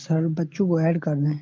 سر بچوں کو ایڈ کر دیں.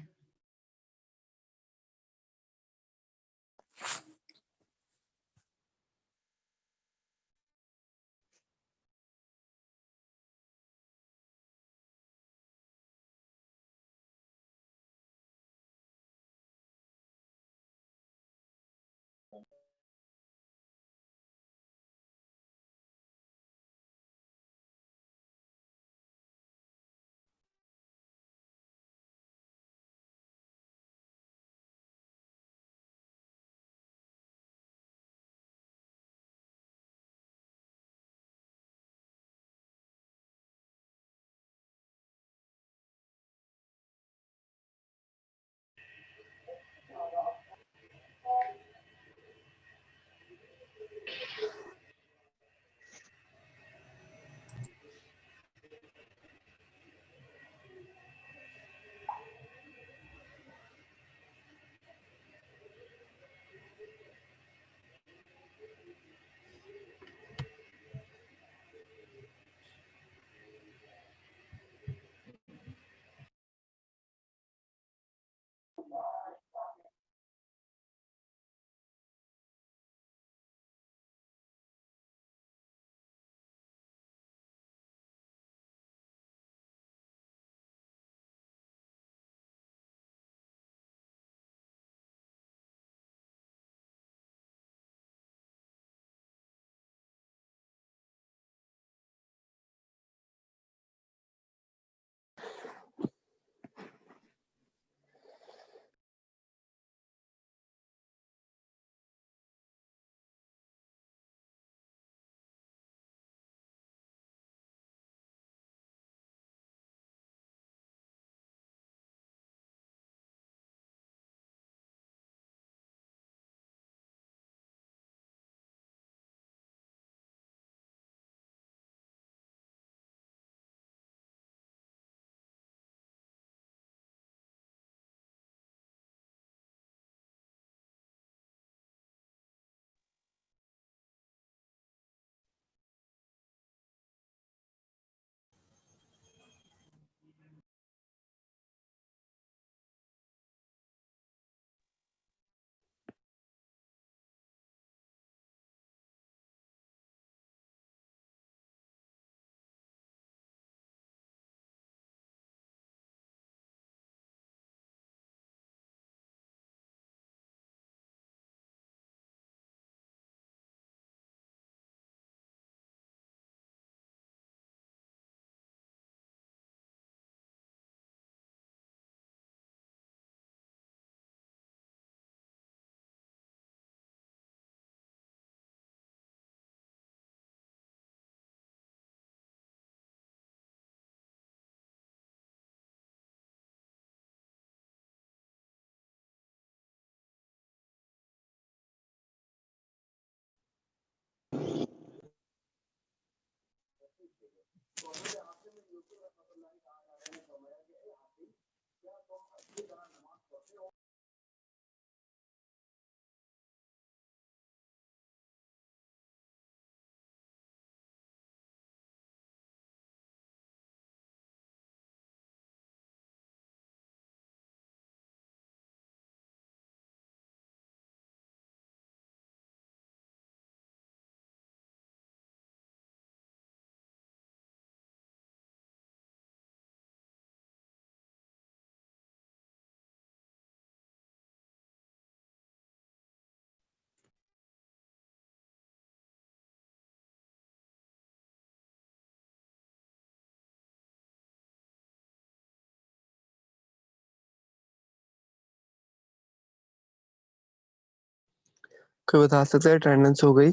کوئی بتا سکتا ہے اٹینڈنس ہو گئی؟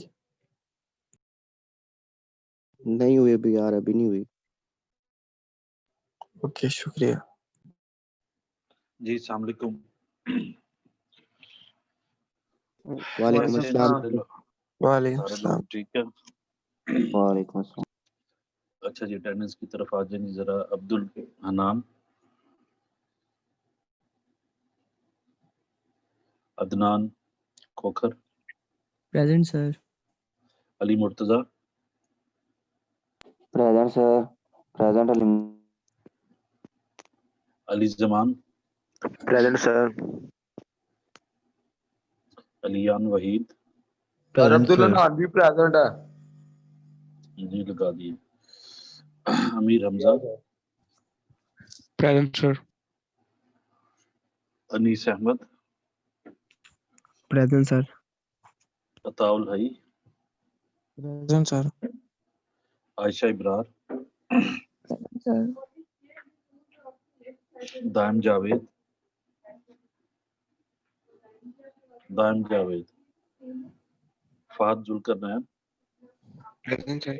نہیں ہوئی ابھی یار، ابھی نہیں ہوئی. اوکے شکریہ. جی السلام علیکم. وعلیکم السلام. وعلیکم سارے السلام. لوگ ٹھیک ہے؟ وعلیکم السلام. اچھا جی، اٹینڈنس کی طرف آ جائیں ذرا. Abdul Hanan, Adnan Khokhar, present sir. Ali Murtaza, present sir. Present Ali Zaman, present sir. Aliyan Waheed. Sir Abdul Hanan بھی پریزنٹ ہے. جی لگا دیے. Amir Hamza, present sir. Anees Ahmed, Present sir. Atta ul Hai, present sir. Ayesha Abrar, Sir. Daim Javed, Fahad Zulqarnain, present sir.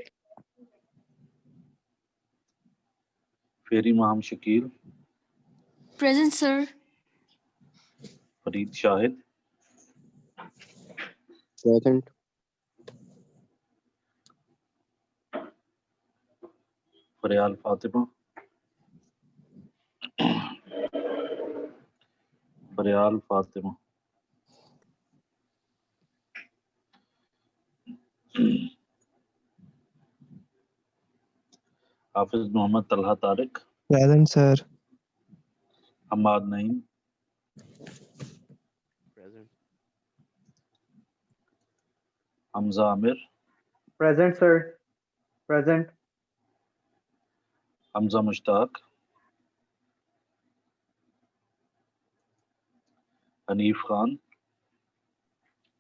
Fairy Maham Shakeel, Present, sir. Farid Shahid, present. Faryal Fatima, Hafiz Muhammad Talha Tariq, present sir. Hammad Naeem, Hamza Amir, present sir. Present. حمزہ مشتاق، حنیف خان،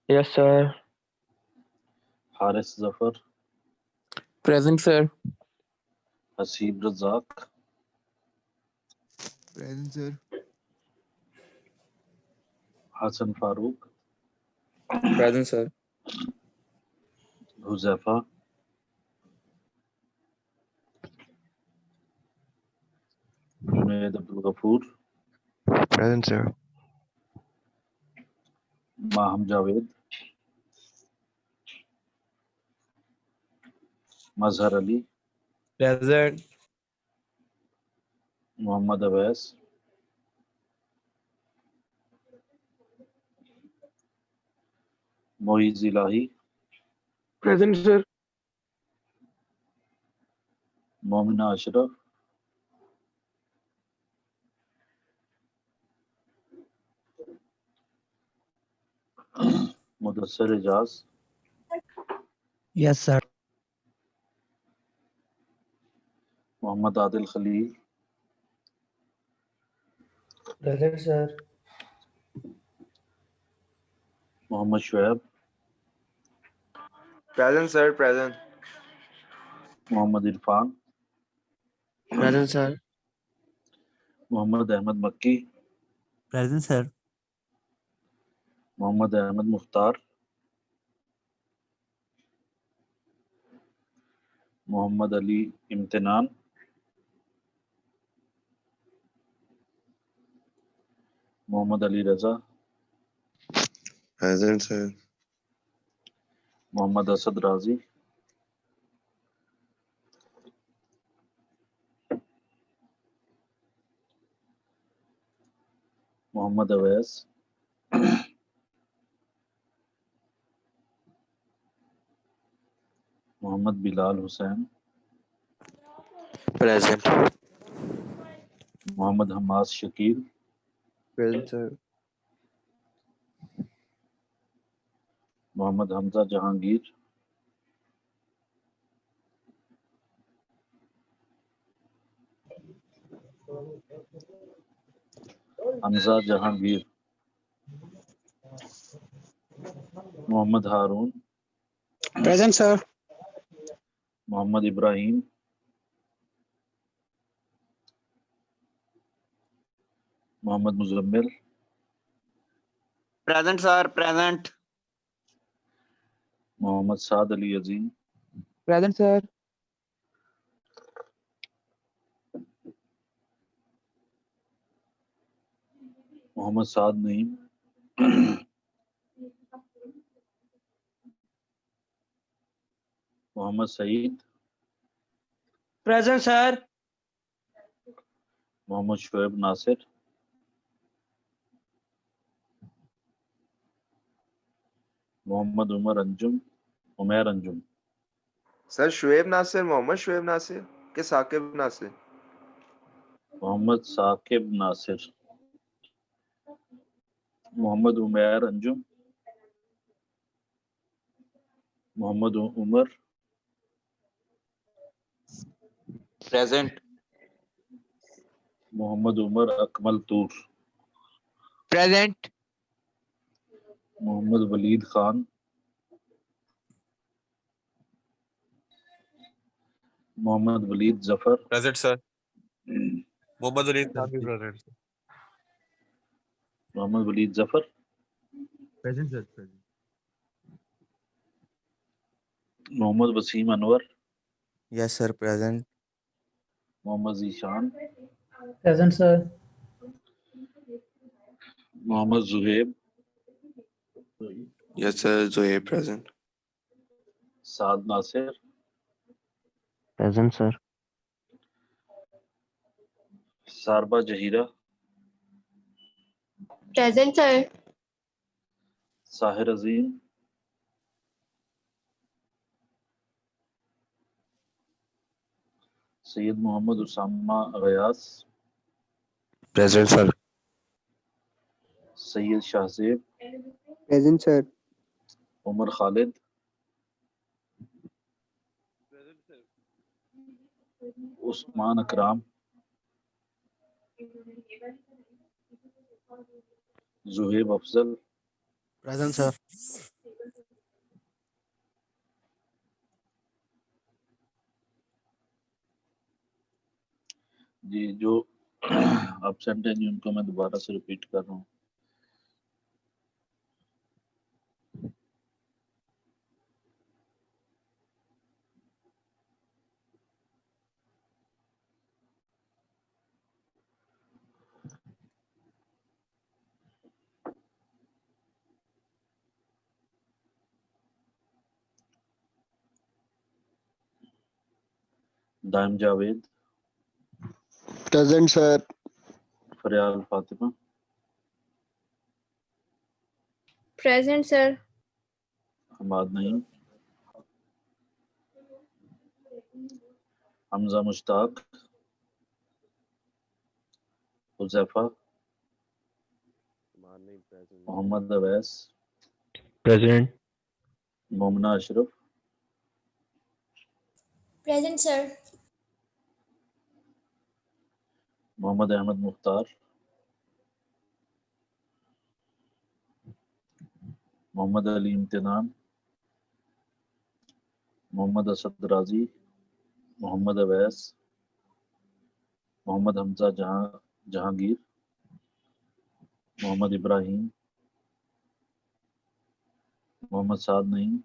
یس سر. حارث ظفر، پریزنٹ سر. حسیب رزاق، پریزنٹ سر. حسن فاروق، پریزنٹ سر. حذیفہ، جنید عبدالغفور، پریزنٹ سر. ماہم جاوید، مظہر علی، present. محمد اویس، معیز الہی، present سر. مومنہ اشرف، مدثر اعجاز، Yes sir. محمد عادل خلیل، present سر. محمد Shoaib, present sir. Present. محمد Irfan, present سر. محمد احمد مکی، Present, sir. محمد احمد مختار، محمد علی امتنان، محمد Ali Raza, present سر. محمد اسد رازی، محمد اویس، محمد بلال حسین، present. محمد Hamas Shakeel, present سر. محمد حمزہ جہانگیر، حمزہ جہانگیر، محمد Haroon, Present sir. محمد ابراہیم، محمد Muzammil, present sir. Present. محمد سعد علی عظیم، present سر. محمد سعد نعیم، محمد سعید. Present, sir. محمد شعیب ناصر. محمد عمیر انجم. Sir, Shoaib Nasir, Mohammad Shoaib Nasir, ke Saqib Nasir. محمد ثاقب ناصر. محمد عمیر انجم. Muhammad Umar. Present. Muhammad Umar Akmal طور. Present. Muhammad Walid Khan. Muhammad Walid Zafar. Present, sir. Mohammad Ali Khan is present. Muhammad Walid Zafar. Present, sir. Present. Muhammad Wasim Anwar. Yes, sir. Present. Muhammad Zeeshan. Present, sir. Muhammad Zohaib. Yes, sir. Zoe present. Saad Nasir. Present, sir. ساربہ جہیرہ. Present, sir. Sahir Azeem. Syed Muhammad Usama Ghiyas. Present, sir. Syed Shahzeb. Present, sir. Umar Khalid. Present, sir. Usman Ikram. Zohaib Afzal. Present, sir. جی جو absent ہیں جی ان کو میں دوبارہ سے repeat کر رہا ہوں. دائم Javed. Present, sir. Faryal Fatima. Present, sir. Hammad Naeem. حمزہ مشتاق. حذیفہ. محمد اویس. Present. مومنہ اشرف. Present, sir. محمد احمد مختار. محمد علی امتنان. محمد اسد رازی. محمد اویس. محمد حمزہ جہانگیر. محمد ابراہیم. محمد سعد نعیم.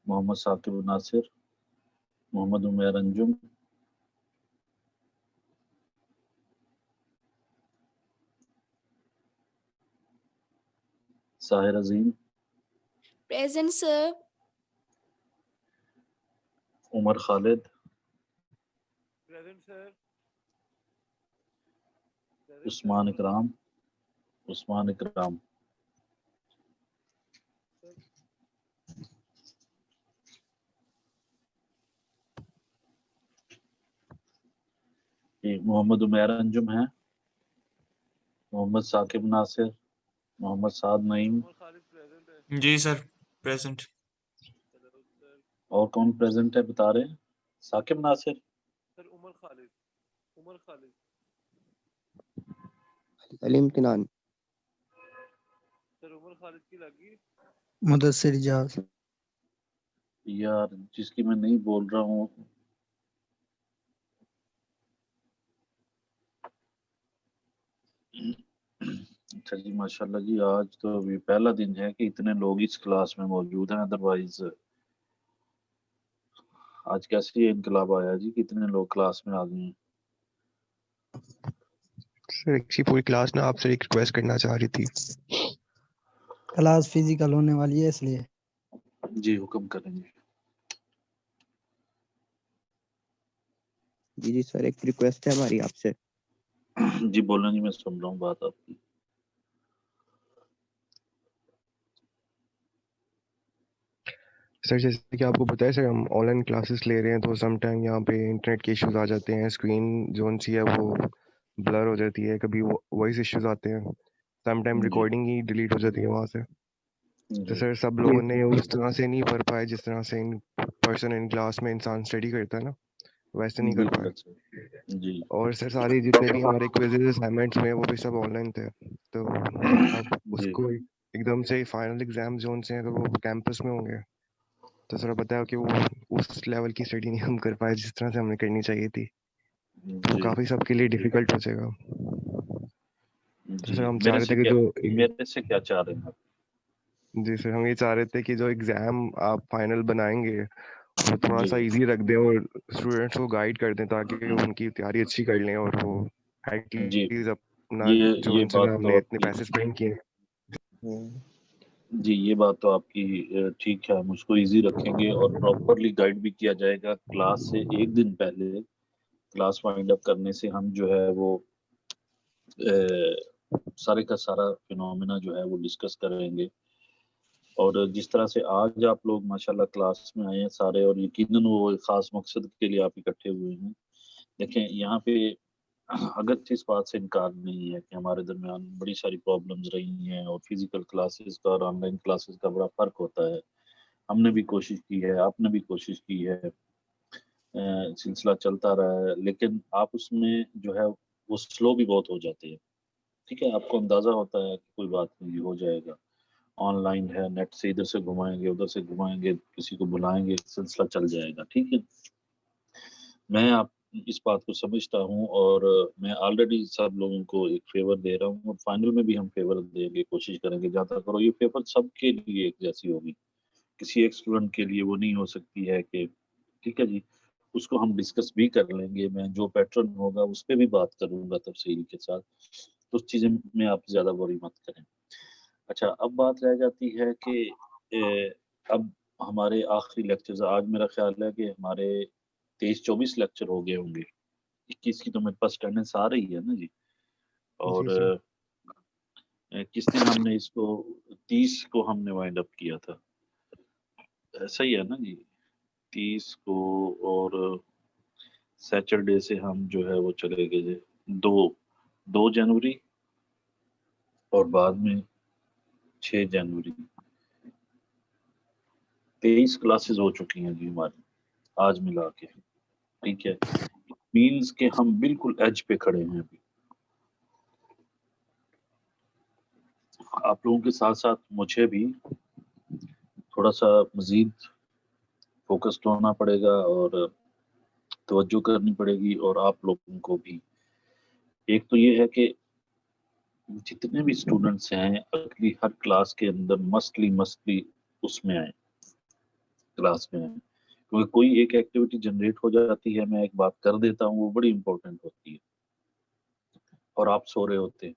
محمد ثاقب ناصر. محمد عمیر انجم. ساحر عظیم. Present, sir. Umar Khalid. Present, sir. عثمان اکرام. محمد عمیر انجم ہے. محمد ثاقب ناصر. محمد سعد نعیم. جی سر پریزنٹ. اور کون پریزنٹ ہے بتا رہے ہیں؟ ثاقب ناصر. سر عمر خالد. علی امتنان. سر عمر خالد کی لگی. مدثر اجاز. یار جس کی میں نہیں بول رہا ہوں. اچھا جی ماشاءاللہ جی. آج تو ابھی پہلا دن ہے کہ اتنے لوگ اس کلاس میں موجود ہیں. ادروائز آج کیسے یہ انقلاب آیا جی کہ اتنے لوگ کلاس میں آ گئے ہیں؟ سر ایکچولی پوری کلاس نے آپ سے ایک ریکویسٹ کرنا چاہ رہی تھی. کلاس فزیکل ہونے والی ہے اس لیے. جی حکم کریں گے. جی سر ایک ریکویسٹ ہے ہماری آپ سے. جی بولیں جی، میں سن رہا ہوں بات آپ کی. سر جیسے کہ آپ کو پتہ ہے سر ہم آن لائن کلاسز لے رہے ہیں تو سم ٹائم یہاں پہ انٹرنیٹ کے ایشوز آ جاتے ہیں, اسکرین جو سی ہے وہ بلر ہو جاتی ہے, کبھی وائس ایشوز آتے ہیں, سم ٹائم ریکارڈنگ ہی ڈیلیٹ ہو جاتی ہے وہاں سے. تو سر سب لوگوں نے اس طرح سے نہیں پڑھ پائے جس طرح سے پرسن ان کلاس میں انسان اسٹڈی کرتا ہے نا, ویسے نہیں کر پائے. جی اور سر سارے جتنے بھی ہمارے کوئزز اسائنمنٹس میں وہ بھی سب آن لائن تھے, تو اب اس جی کو ایک دم سے فائنل ایگزام زون سے ہیں تو وہ کیمپس میں ہوں گے, تو سر بتایا کہ وہ اس لیول کی اسٹڈی نہیں ہم کر پائے جس طرح سے ہم نے کرنی چاہیے تھی, تو جی کافی سب کے لیے ڈیفیکلٹ ہو جائے گا. تو جی سر ہم چاہ میرے رہے سے تھے کہ کیا جو میرے سے کیا چاہ رہے ہیں آپ؟ جی سر ہم یہ چاہ رہے تھے کہ جو ایگزام آپ فائنل بنائیں گے وہ تھوڑا سا جی ایزی رکھ دیں اور اسٹوڈینٹس کو گائیڈ کر دیں تاکہ ان کی تیاری اچھی کر لیں, اور وہ ایٹ جی لیسٹ اپنا جو یہ ان سے بات ہم تو نے آپ اتنے کی پیسے اسپینڈ کیے. جی یہ بات تو آپ کی ٹھیک ہے, ہم اس کو ایزی رکھیں گے اور پراپرلی گائیڈ بھی کیا جائے گا. کلاس سے ایک دن پہلے کلاس وائنڈ اپ کرنے سے ہم جو ہے وہ سارے کا سارا فینومینا جو ہے وہ ڈسکس کریں گے. اور جس طرح سے آج آپ لوگ ماشاءاللہ کلاس میں آئے ہیں سارے, اور یقیناً وہ خاص مقصد کے لیے آپ اکٹھے ہوئے ہیں. دیکھیں یہاں پہ اگرچہ اس بات سے انکار نہیں ہے کہ ہمارے درمیان بڑی ساری پرابلمز رہی ہیں, اور فزیکل کلاسز کا اور آن لائن کلاسز کا بڑا فرق ہوتا ہے. ہم نے بھی کوشش کی ہے, آپ نے بھی کوشش کی ہے, سلسلہ چلتا رہا ہے, لیکن آپ اس میں جو ہے وہ سلو بھی بہت ہو جاتے ہیں. ٹھیک ہے, آپ کو اندازہ ہوتا ہے کہ کوئی بات نہیں ہو جائے گا, آن لائن ہے, نیٹ سے ادھر سے گھمائیں گے ادھر سے گھمائیں گے, کسی کو بلائیں گے, سلسلہ چل جائے گا. ٹھیک ہے, میں آپ اس بات کو سمجھتا ہوں, اور میں آلریڈی سب لوگوں کو ایک فیور دے رہا ہوں, اور فائنل میں بھی ہم فیور دیں گے, کوشش کریں گے جاتا کرو. یہ فیور سب کے لیے ایک جیسی ہوگی, کسی ایک اسٹوڈنٹ کے لیے وہ نہیں ہو سکتی ہے کہ ٹھیک ہے جی, اس کو ہم ڈسکس بھی کر لیں گے. میں جو پیٹرن ہوگا اس پہ بھی بات کروں گا تفصیل کے ساتھ, تو اس چیزیں میں آپ زیادہ وری مت کریں. اچھا اب بات رہ جاتی ہے کہ اب ہمارے آخری لیکچرز, آج میرا خیال ہے کہ ہمارے 23-24 لیکچر ہو گئے ہوں گے, 21 کی تو میرے پاس اٹینڈنس آ رہی ہے نا جی. اور جی سر کس دن ہم نے اس کو 30 کو ہم نے وائنڈ اپ کیا تھا, صحیح ہے نا جی, 30 کو. اور سیچرڈے سے ہم جو ہے وہ چلے گئے 2 جنوری, اور بعد میں 6 جنوری. 23 کلاسز ہو چکی ہیں جی ہماری آج ملا کے. ٹھیک ہے, مینز کہ ہم بالکل ایج پہ کھڑے ہیں ابھی. آپ لوگوں کے ساتھ ساتھ مجھے بھی تھوڑا سا مزید فوکسڈ ہونا پڑے گا, اور توجہ کرنی پڑے گی, اور آپ لوگوں کو بھی. ایک تو یہ ہے کہ جتنے بھی اسٹوڈنٹس ہیں اگلی ہر کلاس کے اندر مسٹلی اس میں آئیں, کلاس میں آئیں, کیونکہ کوئی ایک ایکٹیویٹی جنریٹ ہو جاتی ہے, میں ایک بات کر دیتا ہوں, وہ بڑی امپورٹنٹ ہوتی ہے, اور آپ سو رہے ہوتے ہیں.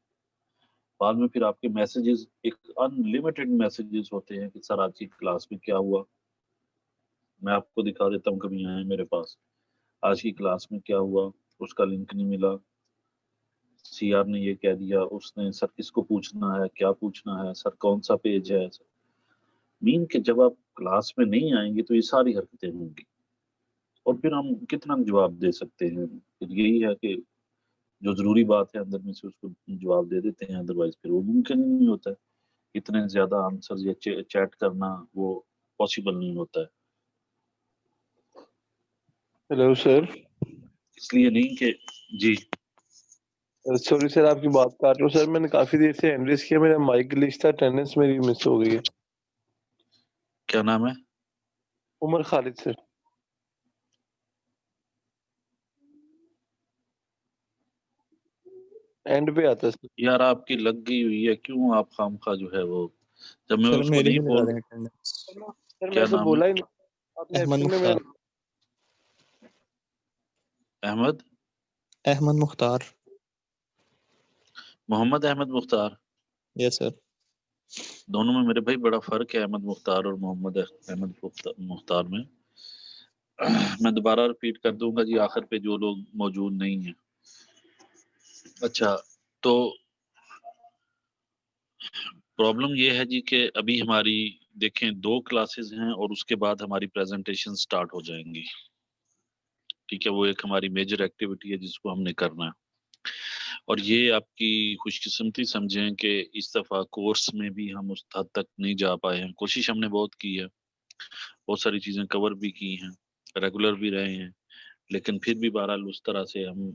بعد میں پھر آپ کے میسیجز ایک ان لمیٹڈ میسیجز ہوتے ہیں کہ سر آج کی کلاس میں کیا ہوا. میں آپ کو دکھا دیتا ہوں, کبھی آئے میرے پاس, آج کی کلاس میں کیا ہوا, اس کا لنک نہیں ملا, سی آر نے یہ کہہ دیا, اس نے سر کس کو پوچھنا ہے, کیا پوچھنا ہے, سر کون سا پیج ہے. مین کہ جب آپ کلاس میں نہیں آئیں گے تو یہ ساری حرکتیں ہوں گی, اور پھر ہم کتنا جواب دے سکتے ہیں. پھر یہی ہے کہ جو ضروری بات ہے اندر میں سے اس کو جواب دے دیتے ہیں, ادروائز پھر وہ ممکن ہی نہیں ہوتا ہے. اتنے زیادہ آنسر یا چیٹ کرنا وہ پاسبل نہیں ہوتا ہے. Hello sir. اس لیے نہیں کہ جی سوری سر آپ کی بات کاٹ رہا ہوں سر, میں نے کافی دیر سے ہینڈ ریز کیا, میرا مائک گلچ تھا, اٹینڈنس میری مس ہو گئی ہے. کیا نام ہے؟ عمر خالد سر. اینڈ پہ آتا ہے سر. یار آپ کی لگ گئی ہوئی ہے, کیوں آپ خام خواہ جو ہے وہ, جب میں سر اس کو میری نہیں بھی لگا بول. دیں اٹینڈنس. سر کیا میں تو نام بولا ہے؟ ہی نہیں, آپ نے احمد ایکچوئل میں مختار. احمد مختار. محمد احمد مختار. یس سر. دونوں میں میرے بھائی بڑا فرق ہے, احمد مختار اور محمد احمد مختار میں. میں دوبارہ ریپیٹ کر دوں گا جی آخر پہ جو لوگ موجود نہیں ہیں. اچھا تو پرابلم یہ ہے جی کہ ابھی ہماری دیکھیں 2 کلاسز ہیں اور اس کے بعد ہماری پریزنٹیشن سٹارٹ ہو جائیں گی. ٹھیک ہے، وہ ایک ہماری میجر ایکٹیویٹی ہے جس کو ہم نے کرنا ہے. اور یہ آپ کی خوش قسمتی سمجھیں کہ اس دفعہ کورس میں بھی ہم اس حد تک نہیں جا پائے ہیں. کوشش ہم نے بہت کی ہے، بہت ساری چیزیں کور بھی کی ہیں، ریگولر بھی رہے ہیں، لیکن پھر بھی بہرحال اس طرح سے ہم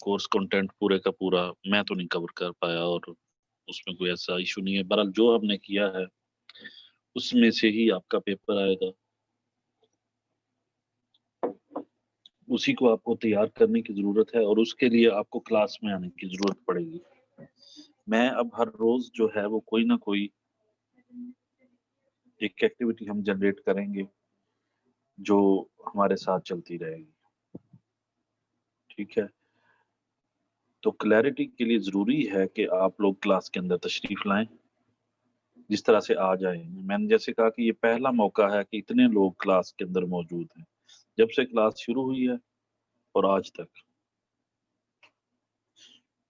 کورس کنٹینٹ پورے کا پورا میں تو نہیں کور کر پایا اور اس میں کوئی ایسا ایشو نہیں ہے. بہرحال جو ہم نے کیا ہے اس میں سے ہی آپ کا پیپر آئے گا، اسی کو آپ کو تیار کرنے کی ضرورت ہے اور اس کے لیے آپ کو کلاس میں آنے کی ضرورت پڑے گی. میں اب ہر روز جو ہے وہ کوئی نہ کوئی ایک ایکٹیویٹی ہم جنریٹ کریں گے جو ہمارے ساتھ چلتی رہے گی. ٹھیک ہے، تو کلیئرٹی کے لیے ضروری ہے کہ آپ لوگ کلاس کے اندر تشریف لائیں جس طرح سے آ جائیں. میں نے جیسے کہا کہ یہ پہلا موقع ہے کہ اتنے لوگ کلاس کے اندر موجود ہیں جب سے کلاس شروع ہوئی ہے اور آج تک.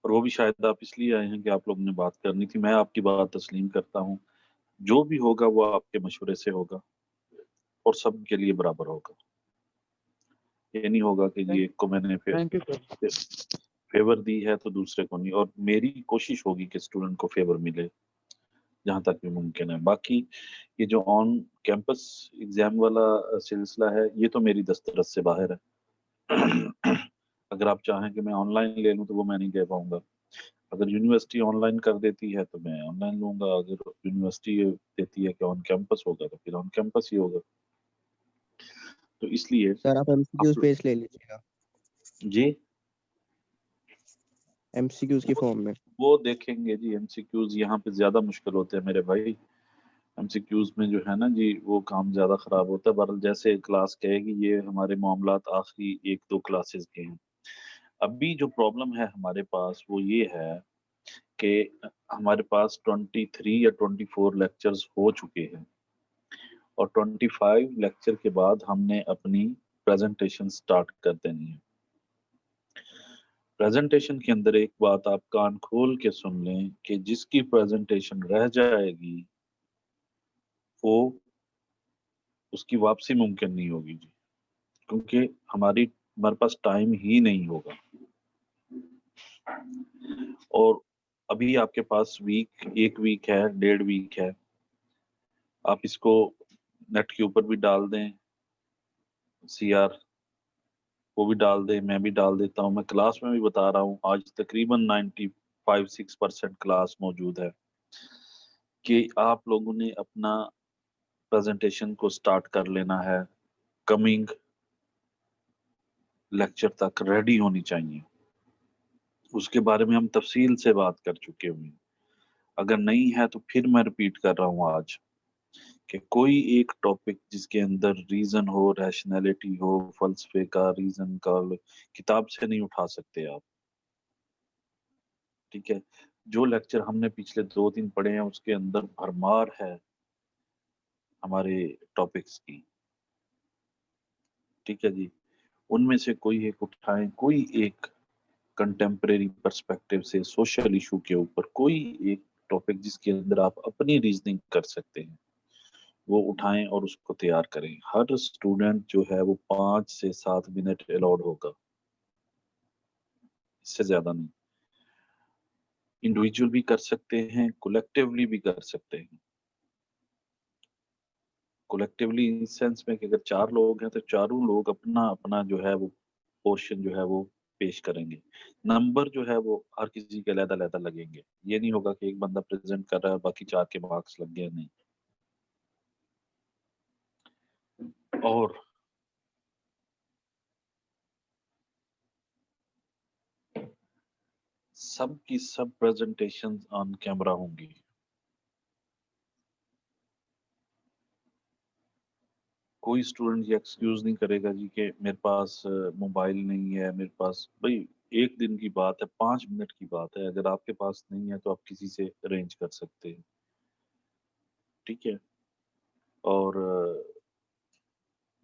اور وہ بھی شاید آپ اس لیے آئے ہیں کہ آپ لوگوں نے بات کرنی تھی. میں آپ کی بات تسلیم کرتا ہوں، جو بھی ہوگا وہ آپ کے مشورے سے ہوگا اور سب کے لیے برابر ہوگا. یہ نہیں ہوگا کہ یہ ایک کو میں نے فیور دی ہے تو دوسرے کو نہیں. اور میری کوشش ہوگی کہ اسٹوڈنٹ کو فیور ملے جہاں تک بھی ممکن ہے. باقی یہ جو آن کیمپس ایگزام والا سلسلہ ہے یہ تو میری دسترس سے باہر ہے. اگر آپ چاہیں کہ میں آن لائن لے لوں تو وہ میں نہیں دے پاؤں گا. اگر یونیورسٹی آن لائن کر دیتی ہے تو میں آن لائن لوں گا. اگر یونیورسٹی دیتی ہے کہ آن کیمپس ہوگا تو پھر آن کیمپس ہی ہوگا. تو اس لیے سر آپ ایم سی کیوز پیج لے لیجیے گا جی ایم سی کیوز کی فارم میں. وہ دیکھیں گے جی. ایم سی کیوز یہاں پہ زیادہ مشکل ہوتے ہیں میرے بھائی. ایم سی کیوز میں جو ہے نا جی وہ کام زیادہ خراب ہوتا ہے. بہرحال جیسے کلاس کہے گی یہ ہمارے معاملات آخری 1-2 کلاسز کے ہیں. ابھی جو پرابلم ہے ہمارے پاس وہ یہ ہے کہ ہمارے پاس 23 یا 24 لیکچرز ہو چکے ہیں اور 25 لیکچر کے بعد ہم نے اپنی پریزنٹیشن سٹارٹ کر دینی ہے. پریزنٹیشن کے اندر ایک بات آپ کان کھول کے سن لیں کہ جس کی پریزنٹیشن رہ جائے گی وہ اس کی واپسی ممکن نہیں ہوگی جی، کیونکہ ہمارے پاس ٹائم ہی نہیں ہوگا. اور ابھی آپ کے پاس 1 ویک ہے، 1.5 ویک ہے. آپ اس کو نیٹ کے اوپر بھی ڈال دیں، سی آر وہ بھی ڈال دیں، میں بھی ڈال دیتا ہوں. میں کلاس میں بھی بتا رہا ہوں آج تقریباً 95-6% کلاس موجود ہے کہ آپ لوگوں نے اپنا پریزنٹیشن کو سٹارٹ کر لینا ہے. کمنگ لیکچر تک ریڈی ہونی چاہیے. اس کے بارے میں ہم تفصیل سے بات کر چکے ہوئے ہیں. اگر نہیں ہے تو پھر میں ریپیٹ کر رہا ہوں آج کہ کوئی ایک ٹاپک جس کے اندر ریزن ہو، ریشنلٹی ہو، فلسفے کا ریزن کا کتاب سے نہیں اٹھا سکتے آپ. ٹھیک ہے، جو لیکچر ہم نے پچھلے 2-3 پڑھے ہیں اس کے اندر بھرمار ہے ہمارے ٹاپکس کی. ٹھیک ہے جی، ان میں سے کوئی ایک اٹھائیں، کوئی ایک کنٹمپریری پرسپیکٹیو سے سوشل ایشو کے اوپر کوئی ایک ٹاپک جس کے اندر آپ اپنی ریزننگ کر سکتے ہیں وہ اٹھائیں اور اس کو تیار کریں. ہر اسٹوڈنٹ جو ہے وہ 5 سے 7 منٹ الاؤڈ ہوگا، اس سے زیادہ نہیں. انڈیویجول بھی کر سکتے ہیں، کولیکٹیولی بھی کر سکتے ہیں. کولیکٹیولی ان سینس میں کہ اگر 4 لوگ ہیں تو چاروں لوگ اپنا اپنا جو ہے وہ پورشن جو ہے وہ پیش کریں گے. نمبر جو ہے وہ ہر کسی کے علیحدہ علیحدہ لگیں گے. یہ نہیں ہوگا کہ ایک بندہ پریزنٹ کر رہا ہے باقی 4 کے مارکس لگ گئے. نہیں. اور سب کی سب پریزنٹیشن آن کیمرہ ہوں گی. کوئی اسٹوڈنٹ یہ ایکسکیوز نہیں کرے گا جی کہ میرے پاس موبائل نہیں ہے، میرے پاس. بھائی 1 دن کی بات ہے، 5 منٹ کی بات ہے. اگر آپ کے پاس نہیں ہے تو آپ کسی سے ارینج کر سکتے ہیں. ٹھیک ہے. اور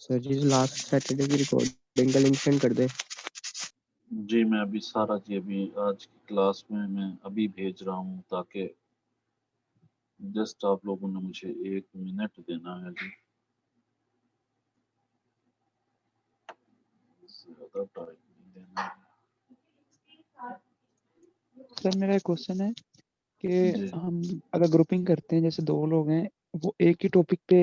سر جی لاسٹ سیٹرڈے کی ریکارڈنگ کا لنک سینڈ کر دیں. جی میں ابھی سارا جی ابھی آج کی کلاس میں ابھی بھیج رہا ہوں تاکہ جسٹ آپ لوگوں نے مجھے 1 منٹ دینا ہے جی. زیادہ ٹائم نہیں دینا ہے. سر میرا ایک کوشچن ہے کہ جی ہم اگر گروپنگ کرتے ہیں جیسے 2 لوگ ہیں وہ ایک ہی ٹاپک پہ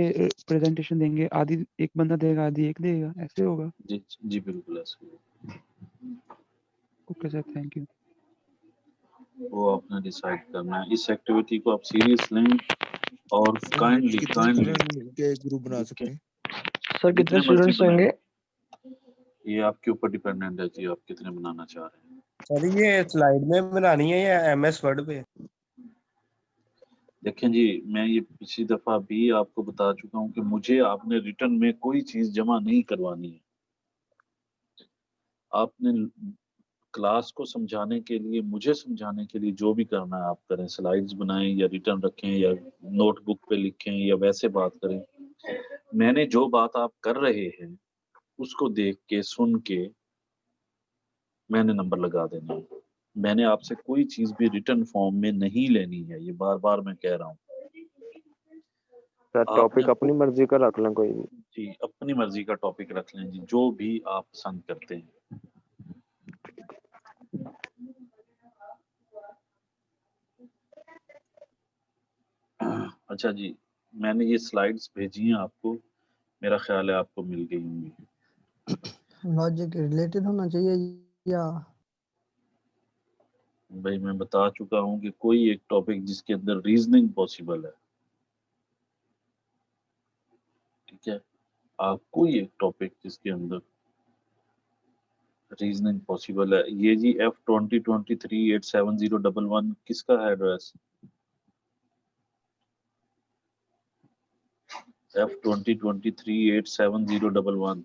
پریزنٹیشن دیں گے, آدھی ایک بندہ دے گا آدھی ایک دے گا, ایسے ہوگا؟ جی جی بالکل ایسے ہی. Okay sir, thank you. وہ آپ نے ڈیسائیڈ کرنا ہے. اس ایکٹیویٹی کو آپ سیریس لیں اور کائنڈلی گروپ بنا سکتے ہیں. سر کتنے اسٹوڈنٹس ہوں گے؟ یہ آپ کے اوپر ڈیپینڈنٹ ہے جی, آپ کتنے بنانا چاہ رہے ہیں. سر یہ سلائیڈ میں بنانی ہے یا ایم ایس ورڈ پہ؟ دیکھیں جی میں یہ پچھلی دفعہ بھی آپ کو بتا چکا ہوں کہ مجھے آپ نے ریٹرن میں کوئی چیز جمع نہیں کروانی ہے. آپ نے کلاس کو سمجھانے کے لیے, مجھے سمجھانے کے لیے جو بھی کرنا ہے آپ کریں. سلائیڈز بنائیں یا ریٹرن رکھیں یا نوٹ بک پہ لکھیں یا ویسے بات کریں. میں نے جو بات آپ کر رہے ہیں اس کو دیکھ کے سن کے میں نے نمبر لگا دینا ہے. میں نے آپ سے کوئی چیز بھی ریٹرن فارم میں نہیں لینی ہے, یہ بار بار میں کہہ رہا ہوں. سر آپ نے ٹاپک اپنی مرضی کا رکھ لیں کوئی بھی. جی اپنی مرضی کا ٹاپک رکھ لیں جی, جو بھی آپ پسند کرتے ہیں. اچھا جی, میں نے یہ سلائیڈز بھیجی ہیں آپ کو, میرا خیال ہے آپ کو مل گئی ہوں گی. لاجک ریلیٹڈ ہونا چاہیے یا بھائی میں بتا چکا ہوں کہ کوئی ایک ٹاپک جس کے اندر ریزننگ پاسبل ہے. ٹھیک ہے, آپ کوئی ایک ٹاپک جس کے اندر ریزننگ پاسبل ہے. یہ جی F20238701 کس کا ہے ایڈریس؟ F20238701.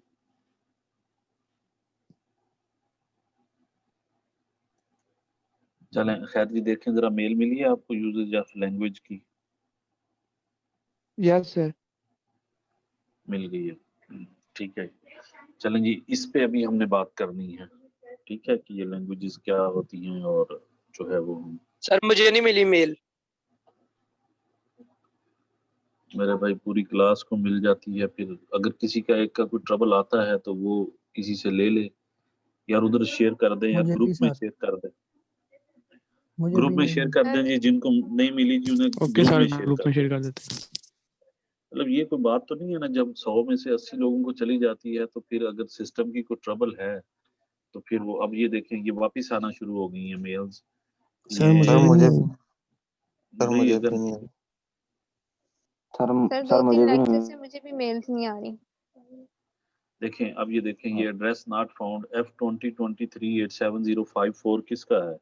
چلیں خیر جی, دیکھیں ذرا میل ملی ہے آپ کو یوزیج آف لینگویج کی؟ یس سر. مل گئی ہے, ٹھیک ہے. چلیں جی, اس پہ ابھی ہم نے بات کرنی ہے. ٹھیک ہے کہ یہ لینگویجز کیا ہوتی ہیں اور جو ہے وہ سر مجھے نہیں ملی میل. میرے بھائی پوری کلاس کو مل جاتی ہے. پھر اگر کسی کا ایک کا کوئی ٹربل آتا ہے تو وہ کسی سے لے لے, یار ادھر شیئر کر دیں یا مجھے بھی گروپ میں سر شیئر کر دیں. مجھے گروپ بھی میں نہیں شیئر ملی. کر دیں جی, جن کو نہیں ملی جی انہیں اوکے گروپ سر, میں شیئر گروپ کر میں دیں. شیئر کر دیتے ہیں. مطلب یہ کوئی بات تو نہیں ہے نا, جب 100 میں سے 80 لوگوں کو چلی جاتی ہے تو پھر اگر سسٹم کی کوئی ٹربل ہے تو پھر وہ, اب یہ دیکھیں یہ واپس آنا شروع ہو گئی ہیں میلز. سر مجھے بھی نہیں آئی. نہیں اگر سر 2-3 لیکچر سے مجھے بھی میلز نہیں آ رہی. دیکھیں, اب یہ دیکھیں یہ ایڈریس ناٹ فاؤنڈ F20238705 کس کا ہے؟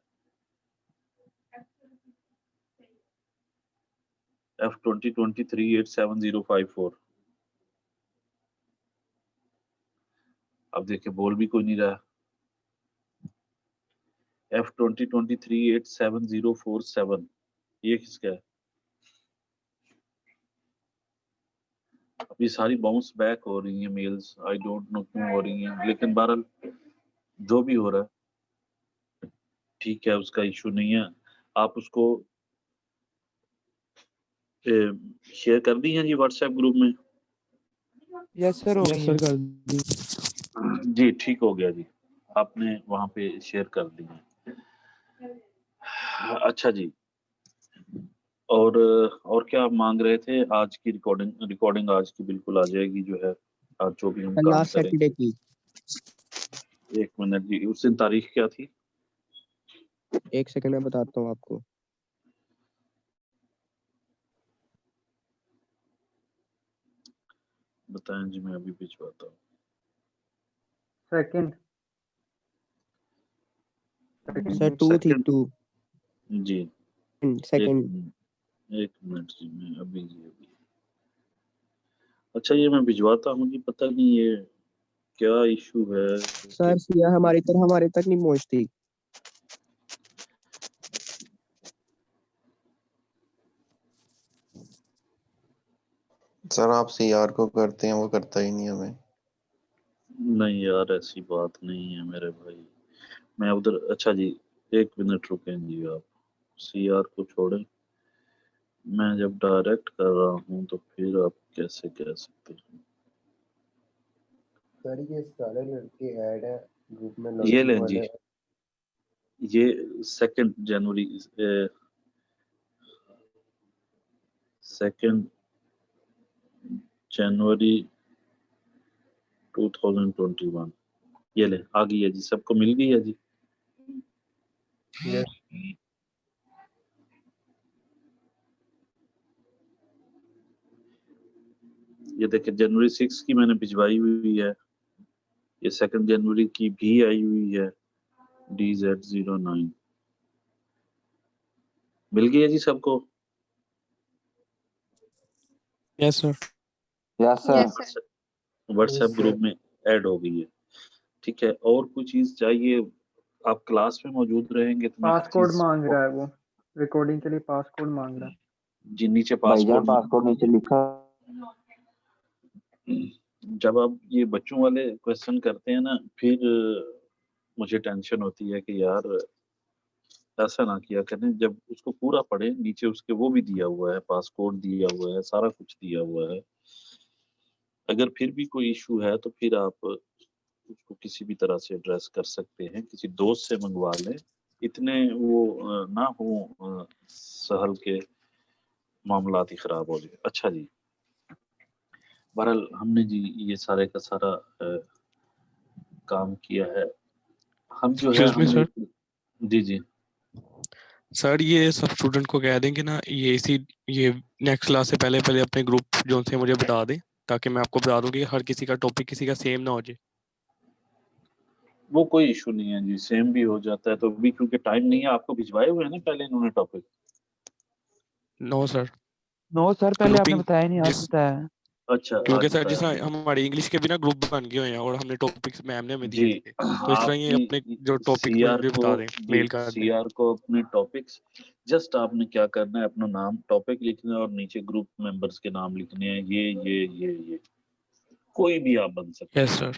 F20238705. اب دیکھیں بول بھی کوئی نہیں رہا. F20238747 یہ کس کا ہے؟ ابھی ساری باؤنس بیک ہو رہی ہیں میلز, آئی ڈونٹ نو کیوں ہو رہی ہیں, لیکن بہرحال جو بھی ہو رہا ہے ٹھیک ہے, اس کا ایشو نہیں ہے. آپ اس کو شیئر کر دی ہیں جی واٹس ایپ گروپ میں؟ یس سر, ہو گئی ہے. جی ٹھیک ہو گیا جی, آپ نے وہاں پہ شیئر کر دی ہیں. اچھا جی, اور کیا آپ مانگ رہے تھے؟ آج کی ریکارڈنگ آج کی بالکل آ جائے گی جو ہے, آج جو بھی ہم کام لاسٹ کریں. سیٹرڈے کی 1 منٹ جی, اس دن تاریخ کیا تھی؟ 1 سیکنڈ میں بتاتا ہوں آپ کو. بتائیں جی, میں ابھی بھجواتا ہوں. سیکنڈ سر 2 تھی, سیکنڈ 2 جی, سیکنڈ. 1 منٹ جی, میں ابھی. اچھا یہ میں بھجواتا ہوں جی, پتہ نہیں یہ کیا ایشو ہے. سر سیاہ ہماری طرح ہمارے تک نہیں پہنچتی. سر آپ سی آر کو کرتے ہیں, وہ کرتا ہی نہیں ہمیں. نہیں یار ایسی بات نہیں ہے میرے بھائی. میں ادھر اچھا جی 1 منٹ رکیں جی آپ سی آر کو چھوڑیں. میں جب ڈائریکٹ کر رہا ہوں تو پھر آپ کیسے کہہ سکتے ہیں. سر یہ سارے لڑکے ایڈ ہیں گروپ میں یہ لیں جی یہ 2 جنوری 2 جنوری 2021 یہ لیں آ گئی ہے جی. سب کو مل گئی ہے جی. یہ دیکھیں جنوری 6 کی میں نے بھجوائی ہوئی ہے. یہ 2 جنوری کی بھی آئی ہوئی ہے DZ09 مل گئی ہے جی سب کو. یس سر. یس سر. واٹس ایپ گروپ میں ایڈ ہو گئی ہے. ٹھیک ہے اور کوئی چیز چاہیے آپ کلاس میں موجود رہیں گے تو میں پاس کوڈ مانگ رہا ہے وہ ریکارڈنگ کے لیے پاس کوڈ مانگ رہا ہے. جی نیچے پاسپورٹ نیچے لکھا. جب آپ یہ بچوں والے کوشچن کرتے ہیں نا پھر مجھے ٹینشن ہوتی ہے کہ یار ایسا نہ کیا کریں. جب اس کو پورا پڑھیں نیچے اس کے وہ بھی دیا ہوا ہے پاس کوڈ دیا ہوا ہے سارا کچھ دیا ہوا ہے. اگر پھر بھی کوئی ایشو ہے تو پھر آپ اس کو کسی بھی طرح سے ایڈریس کر سکتے ہیں. کسی دوست سے منگوا لیں اتنے وہ نہ ہوں سہل کے معاملات ہی خراب ہو جائے. اچھا جی بہرحال ہم نے جی یہ سارے کا سارا کام کیا ہے. ہم جو ہے ایکسکیوز می سر. جی جی سر یہ سب اسٹوڈنٹ کو کہہ دیں کہ نا یہ نیکسٹ کلاس سے پہلے اپنے گروپ جو سے مجھے بتا دیں تاکہ میں آپ کو بتا دوں کہ ہر کسی کا ٹاپک کسی کا سیم نہ ہو جائے. وہ کوئی ایشو نہیں ہے جی سیم بھی ہو جاتا ہے تو بھی کیونکہ ٹائم نہیں ہے. آپ کو بھجوائے ہوئے ہیں نا پہلے انہوں نے ٹاپک. نو سر. نو سر پہلے آپ نے گروپنگ بتایا نہیں آج بتایا. اچھا کیونکہ آج سر بتایا جیسا ہمارے انگلش کے بھی نا گروپ بن گئے ہوئے ہیں اور ہم نے ٹاپکس میم نے ہمیں دیے جی. تھے تو اس طرح آپ یہ کی اپنے جو ٹاپک سی آر مجھے کو بتا دیں جی میل کر دیں. سی آر کو اپنے ٹاپکس جسٹ آپ نے کیا کرنا ہے اپنا نام ٹاپک لکھنا ہے اور نیچے گروپ ممبرس کے نام لکھنے ہیں. یہ کوئی بھی آپ بن سکتے یس ہیں. سر.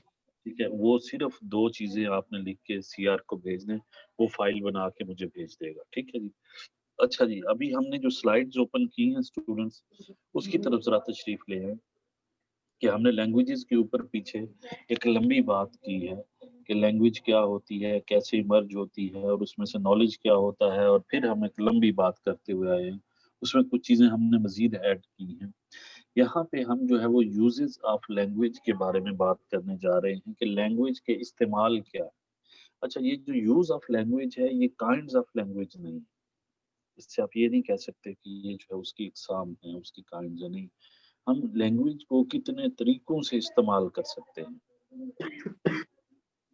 ٹھیک ہے وہ صرف 2 چیزیں آپ نے لکھ کے سی آر کو بھیج دیں وہ فائل بنا کے مجھے بھیج دے گا. ٹھیک ہے جی. اچھا جی ابھی ہم نے جو سلائیڈز اوپن کی ہیں اسٹوڈنٹس اس کی طرف ذرا تشریف لے ہیں کہ ہم نے لینگویجز کے اوپر پیچھے ایک لمبی بات کی ہے کہ لینگویج کیا ہوتی ہے کیسے ایمرج ہوتی ہے اور اس میں سے نالج کیا ہوتا ہے. اور پھر ہم ایک لمبی بات کرتے ہوئے آئے ہیں اس میں کچھ چیزیں ہم نے مزید ایڈ کی ہیں. یہاں پہ ہم جو ہے وہ یوزز آف لینگویج کے بارے میں بات کرنے جا رہے ہیں کہ لینگویج کے استعمال کیا. اچھا یہ جو یوز آف لینگویج ہے یہ کائنڈز آف لینگویج نہیں. اس سے آپ یہ نہیں کہہ سکتے کہ یہ جو ہے اس کی اقسام ہیں اس کی کائنڈز نہیں. ہم لینگویج کو کتنے طریقوں سے استعمال کر سکتے ہیں.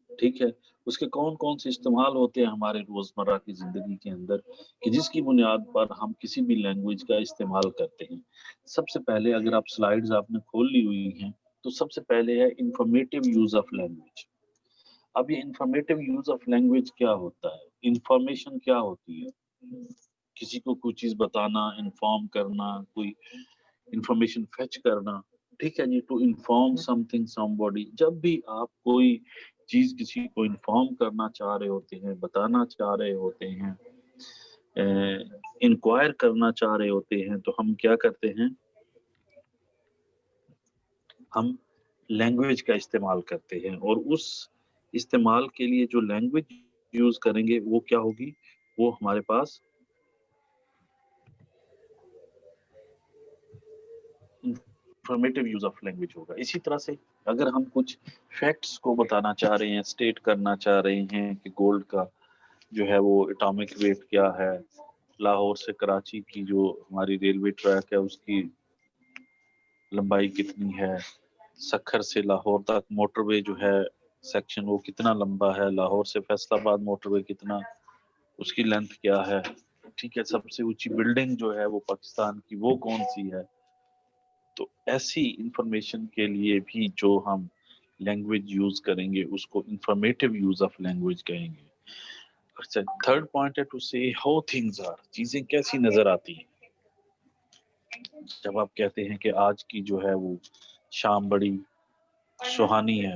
ٹھیک ہے اس کے کون سے استعمال ہوتے ہیں ہمارے روزمرہ کی زندگی کے اندر کہ جس کی بنیاد پر ہم کسی بھی لینگویج کا استعمال کرتے ہیں. سب سے پہلے اگر آپ سلائیڈز آپ نے کھول لی ہوئی ہیں تو سب سے پہلے ہے انفارمیٹیو یوز آف لینگویج. اب یہ انفارمیٹیو یوز آف لینگویج کیا ہوتا ہے. انفارمیشن کیا ہوتی ہے کسی کو کوئی چیز بتانا انفارم کرنا کوئی انفارمیشن فیچ کرنا. ٹھیک ہے جی to inform something somebody. جب بھی آپ کوئی چیز کسی کو انفارم کرنا چاہ رہے ہوتے ہیں بتانا چاہ رہے ہوتے ہیں انکوائر کرنا چاہ رہے ہوتے ہیں تو ہم کیا کرتے ہیں ہم لینگویج کا استعمال کرتے ہیں. اور اس استعمال کے لیے جو لینگویج یوز کریں گے وہ کیا ہوگی وہ ہمارے پاس انفارمیٹیو یوز آف لینگویج ہوگا. اسی طرح سے اگر ہم کچھ فیکٹس کو بتانا چاہ رہے ہیں اسٹیٹ کرنا چاہ رہے ہیں کہ گولڈ کا جو ہے وہ اٹامک ویٹ کیا ہے لاہور سے کراچی کی جو ہماری ریلوے ٹریک ہے اس کی لمبائی کتنی ہے سکھر سے لاہور تک موٹر وے جو ہے سیکشن وہ کتنا لمبا ہے لاہور سے فیصل آباد موٹر وے کتنا اس کی لینتھ کیا ہے. ٹھیک ہے سب سے اونچی بلڈنگ جو ہے وہ پاکستان کی وہ کون سی ہے. تو ایسی انفارمیشن کے لیے بھی جو ہم لینگویج یوز کریں گے اس کو انفارمیٹیو یوز آف لینگویج کہیں گے. اچھا تھرڈ پوائنٹ ہے ٹو سے ہاؤ تھنگز آر چیزیں کیسی نظر آتی ہیں. جب آپ کہتے ہیں کہ آج کی جو ہے وہ شام بڑی سہانی ہے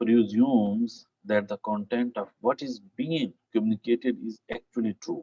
presumes that the content of what is being communicated is actually true।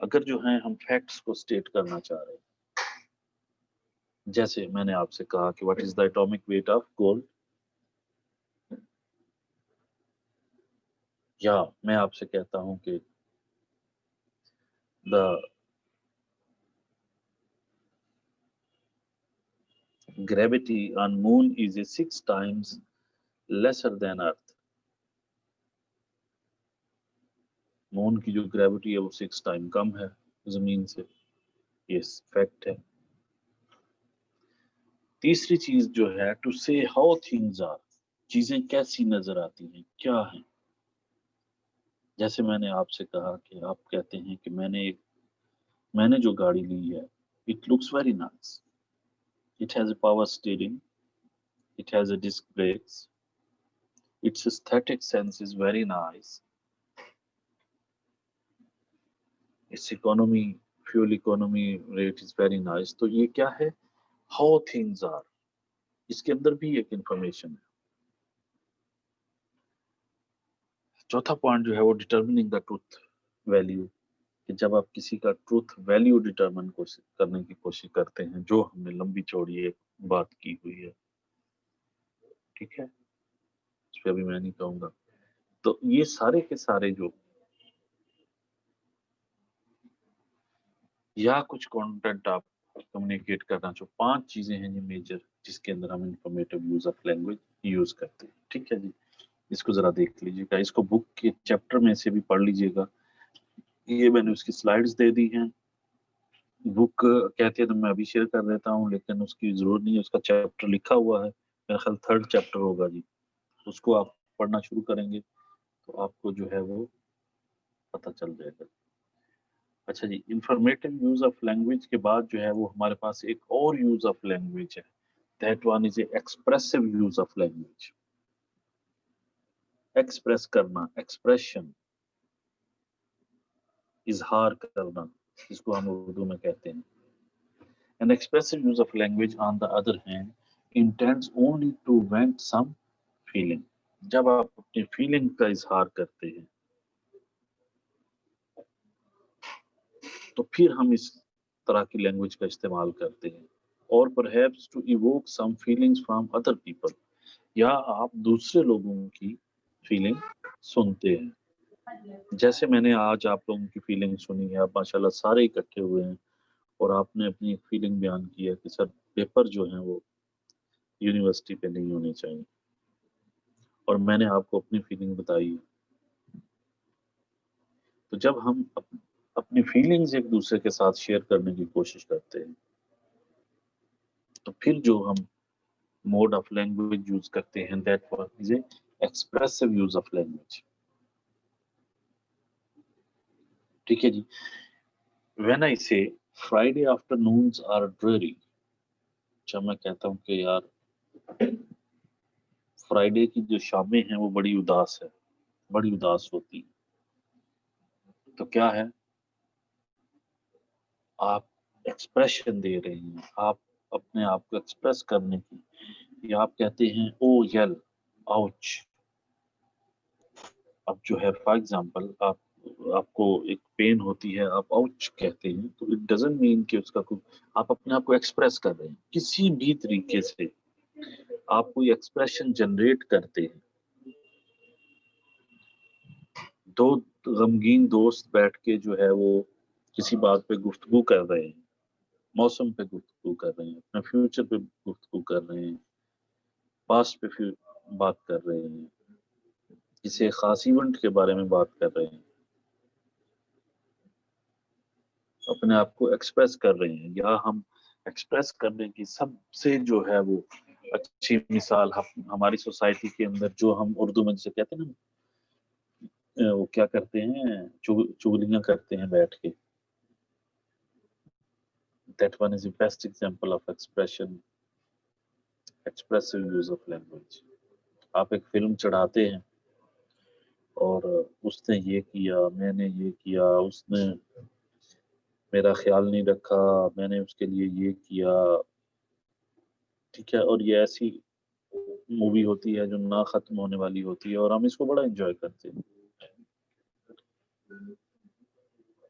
اگر جو ہیں ہم فیکٹس کو سٹیٹ کرنا چاہ رہے ہیں، جیسے میں نے آپ سے کہا کہ what is the atomic weight of gold, یا میں آپ سے کہتا ہوں کہ دا gravity on moon is a 6 times lesser than earth. مون کی جو گریوٹی ہے وہ 6 ٹائم کم ہے زمین سے، یہ فیکٹ ہے۔ تیسری چیز جو ہے ٹو سے ہاؤ تھنگز آر، چیزیں کیسی نظر آتی ہیں، کیا ہیں۔ جیسے میں نے آپ سے کہا کہ آپ کہتے ہیں کہ میں نے جو گاڑی لی ہے it looks very nice, it has a power steering, it has a disc brakes, its aesthetic sense is very nice, its fuel economy rate is very nice۔ تو یہ کیا ہے؟ how things are، اس کے اندر بھی ایک انفارمیشن ہے۔ چوتھا point جو ہے وہ ڈٹرمننگ دا ٹروتھ ویلیو، کہ جب آپ کسی کا ٹروتھ ویلیو ڈٹرمن کرنے کی کوشش کرتے ہیں، جو ہم نے لمبی چوڑی ایک بات کی ہوئی ہے، ٹھیک ہے، اس پہ ابھی میں نہیں کہوں گا۔ تو یہ سارے کے سارے جو یا کچھ کانٹینٹ آپ کمیونیکیٹ کرنا چاہو، 5 چیزیں ہیں یہ میجر جس کے اندر ہم informative use of language use کرتے ہیں، ٹھیک ہے جی۔ اس کو ذرا دیکھ لیجیے گا، اس کو بک کے چیپٹر میں سے بھی پڑھ لیجیے گا، یہ میں نے اس کی سلائیڈز دے دی ہیں۔ بک کہتے ہیں تو میں ابھی شیئر کر دیتا ہوں، لیکن اس کی ضرورت نہیں ہے، اس کا چیپٹر لکھا ہوا ہے، میرا خیال 3rd چیپٹر ہوگا جی، اس کو آپ پڑھنا شروع کریں گے تو آپ کو جو ہے وہ پتہ چل جائے گا۔ اچھا جی، انفارمیٹیو یوز آف لینگویج کے بعد جو ہے وہ ہمارے پاس ایک اور یوز آف لینگویج ہے، that one is a expressive use of language. Express کرنا، ایکسپریشن، اظہار کرنا، جس کو ہم اردو میں کہتے ہیں۔ An expressive use of language, on the other hand, intends only to vent some feeling۔ جب آپ اپنی فیلنگ کا اظہار کرتے ہیں تو پھر ہم اس طرح کی لینگویج کا استعمال کرتے ہیں، اور perhaps to evoke some feelings from other people، یا آپ دوسرے لوگوں کی فیلنگ سنتے ہیں۔ جیسے میں نے آج آپ لوگوں کی فیلنگ سنی ہے، آپ ماشاءاللہ سارے اکٹھے ہوئے ہیں اور آپ نے اپنی ایک فیلنگ بیان کی ہے کہ سر پیپر جو ہیں وہ یونیورسٹی پہ نہیں ہونے چاہیے، اور میں نے آپ کو اپنی فیلنگ بتائی ہے۔ تو جب ہم اپنی فیلنگز ایک دوسرے کے ساتھ شیئر کرنے کی کوشش کرتے ہیں تو پھر جو ہم موڈ آف لینگویج یوز کرتے ہیں، that is a expressive use of language, ٹھیک ہے جی۔ When I say Friday afternoons are dreary، جب میں کہتا ہوں کہ یار فرائیڈے کی جو شامیں ہیں وہ بڑی اداس ہے، بڑی اداس ہوتی ہیں، تو کیا ہے؟ آپ ایکسپریشن دے رہے ہیں، آپ اپنے آپ کو ایکسپریس کرنے کی، یا آپ کہتے ہیں او یل، آؤچ۔ اب جو ہے فار ایگزامپل آپ کو ایک پین ہوتی ہے، آپ آؤچ کہتے ہیں، تو اٹ ڈزنٹ مین کہ اس کا کوئی، آپ اپنے آپ کو ایکسپریس کر رہے ہیں کسی بھی طریقے سے، آپ کوئی ایکسپریشن جنریٹ کرتے ہیں۔ دو غمگین دوست بیٹھ کے جو ہے وہ کسی بات پہ گفتگو کر رہے ہیں، موسم پہ گفتگو کر رہے ہیں، اپنے فیوچر پہ گفتگو کر رہے ہیں، پاسٹ پہ بات کر رہے ہیں، کسی خاص ایونٹ کے بارے میں بات کر رہے ہیں، اپنے آپ کو ایکسپریس کر رہے ہیں۔ یا ہم ایکسپریس کرنے کی سب سے جو ہے وہ اچھی مثال ہماری سوسائٹی کے اندر جو ہم اردو میں جسے کہتے ہیں نا، وہ کیا کرتے ہیں، چغلیاں کرتے ہیں بیٹھ کے، that one is the best example of expression، expressive use of language۔ آپ ایک فلم چڑھاتے ہیں اور اس نے یہ کیا، میں نے یہ کیا، اس نے میرا خیال نہیں رکھا، میں نے اس کے لیے یہ کیا، ٹھیک ہے، اور یہ ایسی مووی ہوتی ہے جو نہ ختم ہونے والی ہوتی ہے اور ہم اس کو بڑا انجوائے کرتے ہیں۔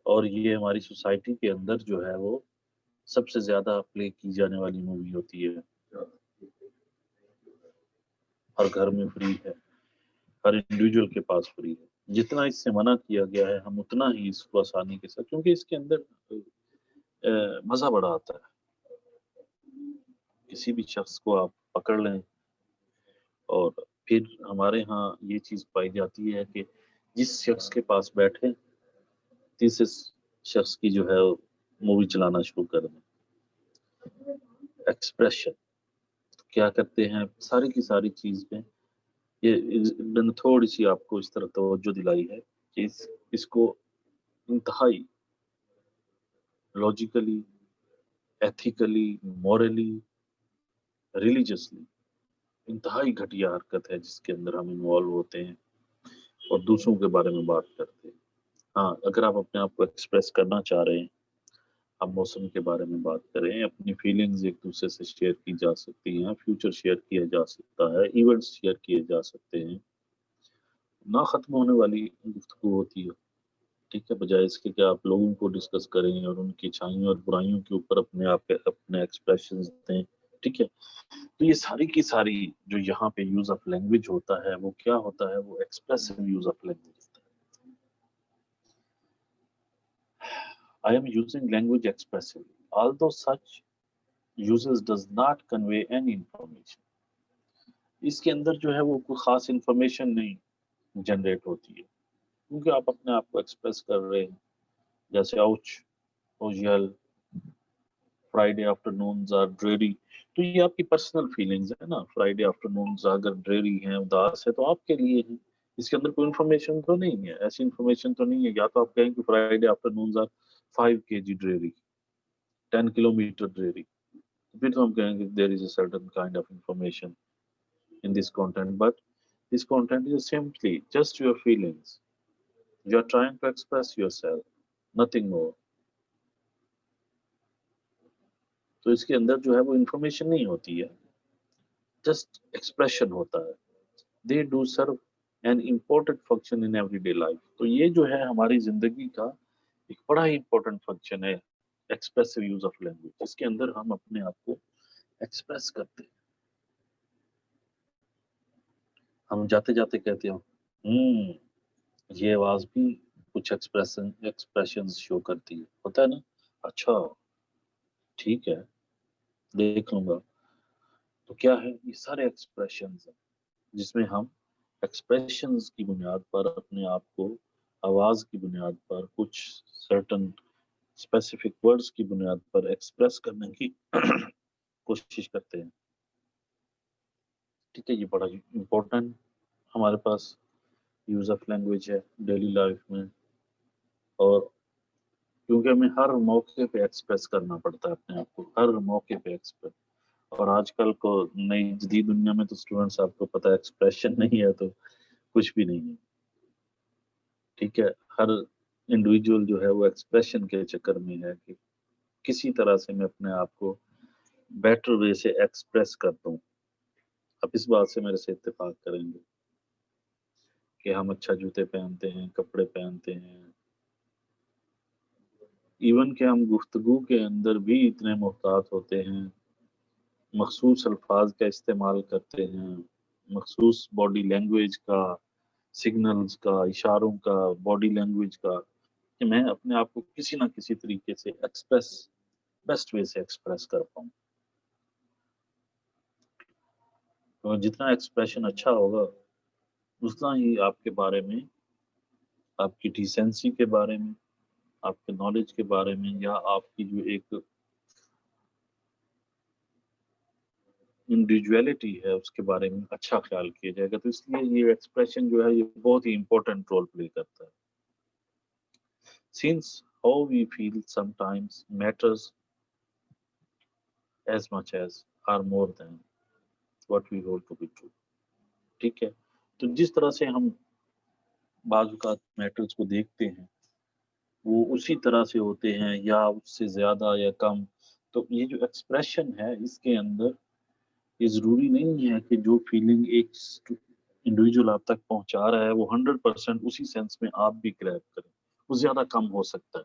اور یہ ہماری سوسائٹی کے اندر جو ہے وہ سب سے زیادہ پلے کی جانے والی مووی ہوتی ہے. ہر گھر میں فری ہے، ہر انڈیویجول کے پاس فری ہے. جتنا اس سے منع کیا گیا ہے ہم اتنا ہی اس کو آسانی کے ساتھ، کیونکہ اس کے اندر مزہ بڑا آتا ہے. کسی بھی شخص کو آپ پکڑ لیں، اور پھر ہمارے ہاں یہ چیز پائی جاتی ہے کہ جس شخص کے پاس بیٹھے تیسرے شخص کی جو ہے مووی چلانا شروع کر دیں. ایکسپریشن کیا کرتے ہیں ساری کی ساری چیز پہ یہ تھوڑی سی آپ کو اس طرح توجہ دلائی ہے کہ اس کو انتہائی لاجیکلی، ایتھیکلی، مورلی، ریلیجسلی انتہائی گھٹیا حرکت ہے جس کے اندر ہم انوالو ہوتے ہیں اور دوسروں کے بارے میں بات کرتے ہیں. ہاں اگر آپ اپنے آپ کو ایکسپریس کرنا چاہ رہے ہیں، آپ موسم کے بارے میں بات کریں، اپنی فیلنگز ایک دوسرے سے شیئر کی جا سکتی ہیں، فیوچر شیئر کیا جا سکتا ہے، ایونٹس شیئر کیے جا سکتے ہیں. نہ ختم ہونے والی گفتگو ہوتی ہے، ٹھیک ہے، بجائے اس کے کہ آپ لوگوں کو ڈسکس کریں اور ان کی اچھائیوں اور برائیوں کے اوپر اپنے ایکسپریشنز دیں. ٹھیک ہے، تو یہ ساری کی ساری جو یہاں پہ یوز آف لینگویج ہوتا ہے وہ کیا ہوتا ہے؟ وہ ایکسپریسو یوز آف لینگویج ہوتا ہے. I am using language expressively, although such uses does not convey any information. اس کے اندر جو ہے وہ کوئی خاص انفارمیشن نہیں جنریٹ ہوتی ہے، کیونکہ آپ اپنے آپ کو ایکسپریس کر رہے ہیں. جیسے ouch, اوجل، Friday afternoons are Drury, تو یہ آپ کی پرسنل فیلنگز ہے نا. فرائیڈے آفٹرنونز اگر ڈریری ہیں، اداس ہے، تو آپ کے لیے ہیں. اس کے اندر کوئی انفارمیشن تو نہیں ہے، ایسی انفارمیشن تو نہیں ہے. یا تو آپ کہیں کہ Friday afternoons are 5 kg dreary, 10 kilometer dreary, پھر تو ہم کہیں گے there is a certain kind of information in this content, but this content is simply just your feelings. You are trying to express yourself, nothing more. تو اس کے اندر جو ہے وہ انفارمیشن نہیں ہوتی ہے، جسٹ ایکسپریشن ہوتا ہے. They do serve an important function in everyday life. تو یہ جو ہے ہماری زندگی کا ایک بڑا ہی امپورٹنٹ فنکشن ہے ایکسپریسو یوز آف لینگویج، جس کے اندر ہم اپنے آپ کو ایکسپریس کرتے ہیں. ہم جاتے جاتے کہتے ہیں یہ آواز بھی کچھ ایکسپریشن شو کرتی ہے، ہوتا ہے نا. اچھا ٹھیک ہے، دیکھ لوں گا. تو کیا ہے؟ یہ سارے ایکسپریشنز ہیں جس میں ہم ایکسپریشنز کی بنیاد پر اپنے آپ کو آواز کی بنیاد پر کچھ سرٹن اسپیسیفک ورڈز کی بنیاد پر ایکسپریس کرنے کی کوشش کرتے ہیں. ٹھیک ہے، یہ بڑا امپورٹنٹ ہمارے پاس یوز آف لینگویج ہے ڈیلی لائف میں، اور کیونکہ ہمیں ہر موقع پہ ایکسپریس کرنا پڑتا ہے اپنے آپ کو، ہر موقع پہ ایکسپریس. اور آج کل کو نئی جدید دنیا میں تو اسٹوڈنٹس آپ کو پتہ ہے ایکسپریشن نہیں ہے تو کچھ بھی نہیں ہے. ٹھیک ہے، ہر انڈیویجول جو ہے وہ ایکسپریشن کے چکر میں ہے کہ کسی طرح سے میں اپنے آپ کو بیٹر وے سے ایکسپریس کر دوں. اب اس بات سے میرے سے اتفاق کریں گے کہ ہم اچھا جوتے پہنتے ہیں، کپڑے پہنتے ہیں، ایون کہ ہم گفتگو کے اندر بھی اتنے محتاط ہوتے ہیں، مخصوص الفاظ کا استعمال کرتے ہیں، مخصوص باڈی لینگویج کا، سگنلز کا، اشاروں کا، باڈی لینگویج کا، کہ میں اپنے آپ کو کسی نہ کسی طریقے سے بیسٹ وے سے ایکسپریس کر پاؤں. تو جتنا ایکسپریشن اچھا ہوگا اتنا ہی آپ کے بارے میں، آپ کی ڈیسنسی کے بارے میں، آپ کے نالج کے بارے میں، یا آپ کی جو ایک انڈیویجویلٹی ہے اس کے بارے میں اچھا خیال کیا جائے گا. تو اس لیے یہ ایکسپریشن جو ہے یہ بہت ہی امپورٹنٹ رول پلے کرتا ہے. Since how we feel sometimes matters as much as or more than what we hold to be true. ٹھیک ہے، تو جس طرح سے ہم بعض اوقات میٹرز کو دیکھتے ہیں وہ اسی طرح سے ہوتے ہیں یا اس سے زیادہ یا کم. تو یہ جو ایکسپریشن ہے اس کے اندر یہ ضروری نہیں ہے کہ جو فیلنگ ایک انڈیویجول آپ تک پہنچا رہا ہے وہ 100% اسی سینس میں آپ بھی گریب کریں. وہ زیادہ کم ہو سکتا ہے.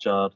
4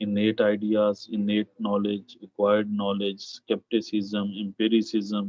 innate ideas, innate knowledge, acquired knowledge, skepticism, empiricism,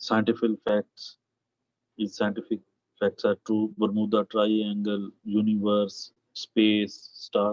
scientific facts, is scientific facts are true, Bermuda Triangle, universe, space, star,